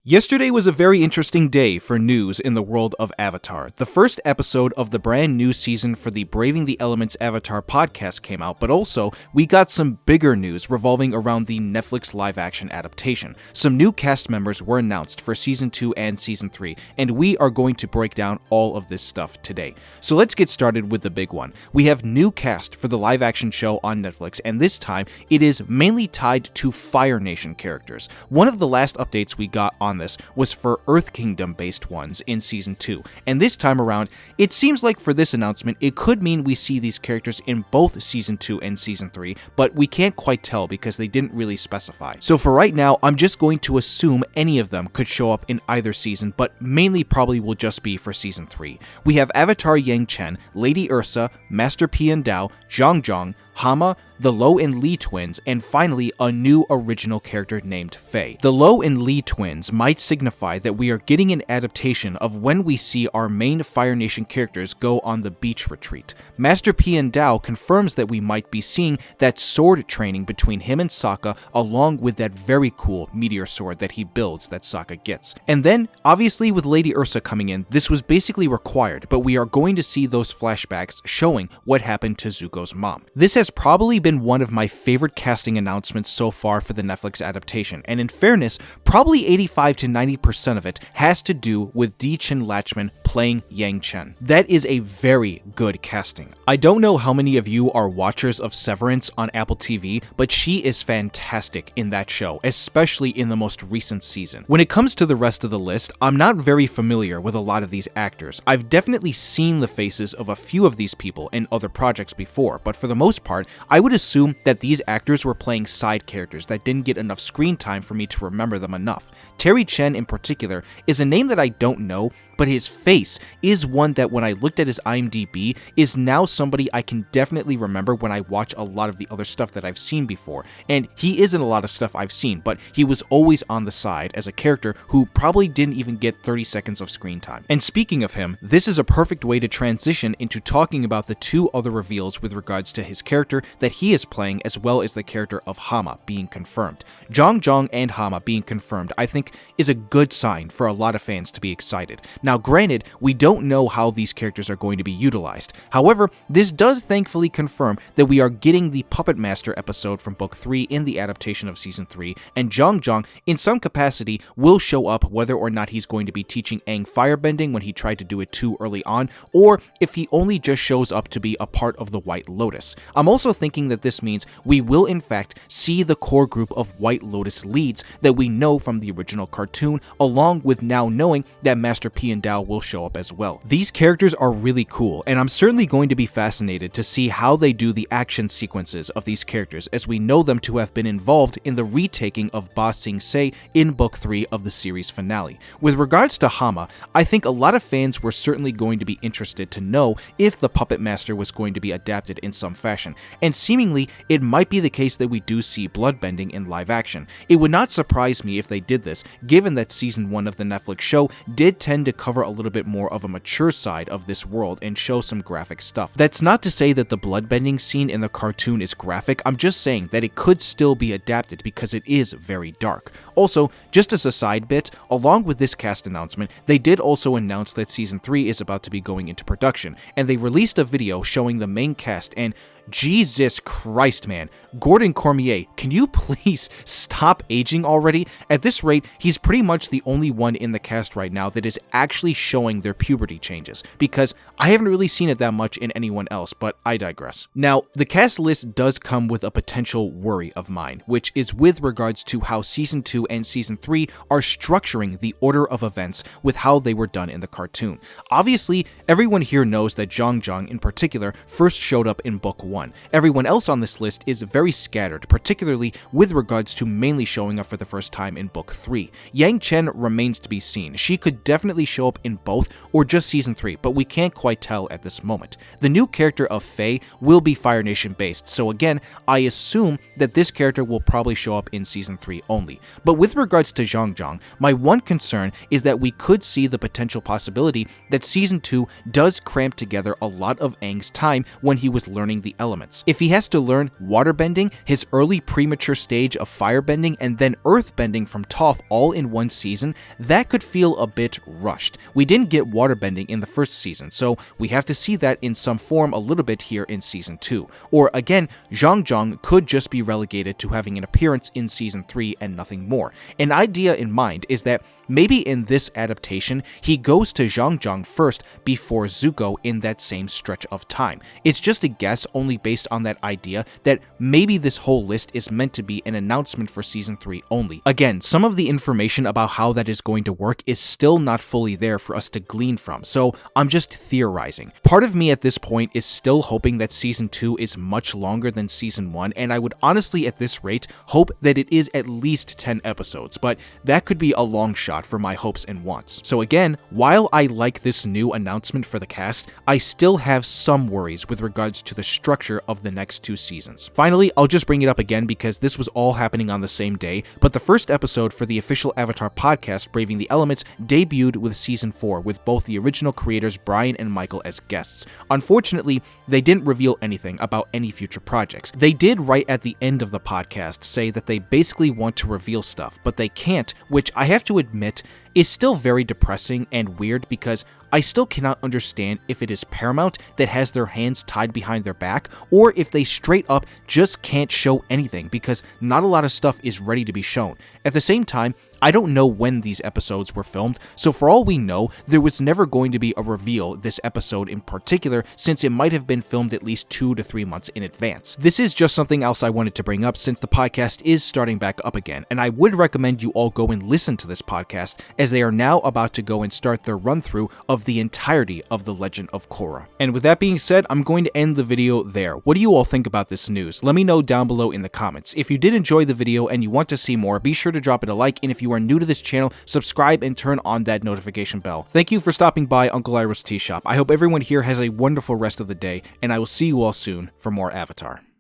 Yesterday was a very interesting day for news in the world of Avatar. The first episode of the brand new season for the Braving the Elements Avatar podcast came out, but also we got some bigger news revolving around the Netflix live-action adaptation. Some new cast members were announced for Season 2 and Season 3, and we are going to break down all of this stuff today. So let's get started with the big one. We have new cast for the live-action show on Netflix, and this time it is mainly tied to Fire Nation characters. One of the last updates we got on this was for Earth Kingdom based ones in Season 2, and this time around, it seems like for this announcement, it could mean we see these characters in both Season 2 and Season 3, but we can't quite tell because they didn't really specify. So for right now, I'm just going to assume any of them could show up in either season, but mainly probably will just be for Season 3. We have Avatar Yang Chen, Lady Ursa, Master Pian Dao, Jeong Jeong, Hama, the Leung and Lee twins, and finally a new original character named Faye. The Leung and Lee twins might signify that we are getting an adaptation of when we see our main Fire Nation characters go on the beach retreat. Master Pian Dao confirms that we might be seeing that sword training between him and Sokka, along with that very cool meteor sword that he builds that Sokka gets. And then, obviously with Lady Ursa coming in, this was basically required, but we are going to see those flashbacks showing what happened to Zuko's mom. This has probably been one of my favorite casting announcements so far for the Netflix adaptation, and in fairness, probably 85 to 90% of it has to do with Di-Chin Lachman playing Yang Chen. That is a very good casting. I don't know how many of you are watchers of Severance on Apple TV, but she is fantastic in that show, especially in the most recent season. When it comes to the rest of the list, I'm not very familiar with a lot of these actors. I've definitely seen the faces of a few of these people in other projects before, but for the most part, I would assume that these actors were playing side characters that didn't get enough screen time for me to remember them enough. Terry Chen in particular is a name that I don't know, but his face is one that when I looked at his IMDb is now somebody I can definitely remember when I watch a lot of the other stuff that I've seen before. And he is in a lot of stuff I've seen, but he was always on the side as a character who probably didn't even get 30 seconds of screen time. And speaking of him, this is a perfect way to transition into talking about the two other reveals with regards to his character that he is playing, as well as the character of Hama being confirmed. Jeong Jeong and Hama being confirmed, I think, is a good sign for a lot of fans to be excited. Now, granted, we don't know how these characters are going to be utilized. However, this does thankfully confirm that we are getting the Puppet Master episode from Book 3 in the adaptation of Season 3, and Jeong Jeong, in some capacity, will show up whether or not he's going to be teaching Aang firebending when he tried to do it too early on, or if he only just shows up to be a part of the White Lotus. I'm also thinking that this means we will in fact see the core group of White Lotus leads that we know from the original cartoon, along with now knowing that Master Pian Dao will show up as well. These characters are really cool, and I'm certainly going to be fascinated to see how they do the action sequences of these characters, as we know them to have been involved in the retaking of Ba Sing Se in Book 3 of the series finale. With regards to Hama, I think a lot of fans were certainly going to be interested to know if the Puppet Master was going to be adapted in some fashion, and seemingly it might be the case that we do see bloodbending in live action. It would not surprise me if they did this, given that Season 1 of the Netflix show did tend to cover a little bit more of a mature side of this world and show some graphic stuff. That's not to say that the bloodbending scene in the cartoon is graphic, I'm just saying that it could still be adapted because it is very dark. Also, just as a side bit, along with this cast announcement, they did also announce that Season 3 is about to be going into production, and they released a video showing the main cast, and Jesus Christ, man. Gordon Cormier, can you please stop aging already? At this rate, he's pretty much the only one in the cast right now that is actually showing their puberty changes, because I haven't really seen it that much in anyone else, but I digress. Now, the cast list does come with a potential worry of mine, which is with regards to how Season 2 and Season 3 are structuring the order of events with how they were done in the cartoon. Obviously, everyone here knows that Jeong Jeong in particular first showed up in Book 1. Everyone else on this list is very scattered, particularly with regards to mainly showing up for the first time in Book 3. Yang Chen remains to be seen. She could definitely show up in both or just Season 3, but we can't quite tell at this moment. The new character of Faye will be Fire Nation based, so again, I assume that this character will probably show up in Season 3 only. But with regards to Jeong Jeong, my one concern is that we could see the potential possibility that Season 2 does cramp together a lot of Aang's time when he was learning the elements elements. If he has to learn waterbending, his early premature stage of firebending, and then earthbending from Toph all in one season, that could feel a bit rushed. We didn't get waterbending in the first season, so we have to see that in some form a little bit here in season 2. Or again, Jeong Jeong could just be relegated to having an appearance in season 3 and nothing more. An idea in mind is that maybe in this adaptation, he goes to Jeong Jeong first before Zuko in that same stretch of time. It's just a guess only based on that idea that maybe this whole list is meant to be an announcement for season 3 only. Again, some of the information about how that is going to work is still not fully there for us to glean from, so I'm just theorizing. Part of me at this point is still hoping that season 2 is much longer than season 1, and I would honestly at this rate hope that it is at least 10 episodes, but that could be a long shot for my hopes and wants. So again, while I like this new announcement for the cast, I still have some worries with regards to the structure of the next 2 seasons. Finally, I'll just bring it up again because this was all happening on the same day, but the first episode for the official Avatar podcast, Braving the Elements, debuted with season 4 with both the original creators Brian and Michael as guests. Unfortunately, they didn't reveal anything about any future projects. They did right at the end of the podcast say that they basically want to reveal stuff, but they can't, which I have to admit is still very depressing and weird because I still cannot understand if it is Paramount that has their hands tied behind their back or if they straight up just can't show anything because not a lot of stuff is ready to be shown. At the same time, I don't know when these episodes were filmed, so for all we know, there was never going to be a reveal this episode in particular since it might have been filmed at least 2 to 3 months in advance. This is just something else I wanted to bring up since the podcast is starting back up again, and I would recommend you all go and listen to this podcast as they are now about to go and start their run-through of the entirety of The Legend of Korra. And with that being said, I'm going to end the video there. What do you all think about this news? Let me know down below in the comments. If you did enjoy the video and you want to see more, be sure to drop it a like, and if you are new to this channel, subscribe and turn on that notification bell. Thank you for stopping by Uncle Iroh's Tea Shop. I hope everyone here has a wonderful rest of the day, and I will see you all soon for more Avatar.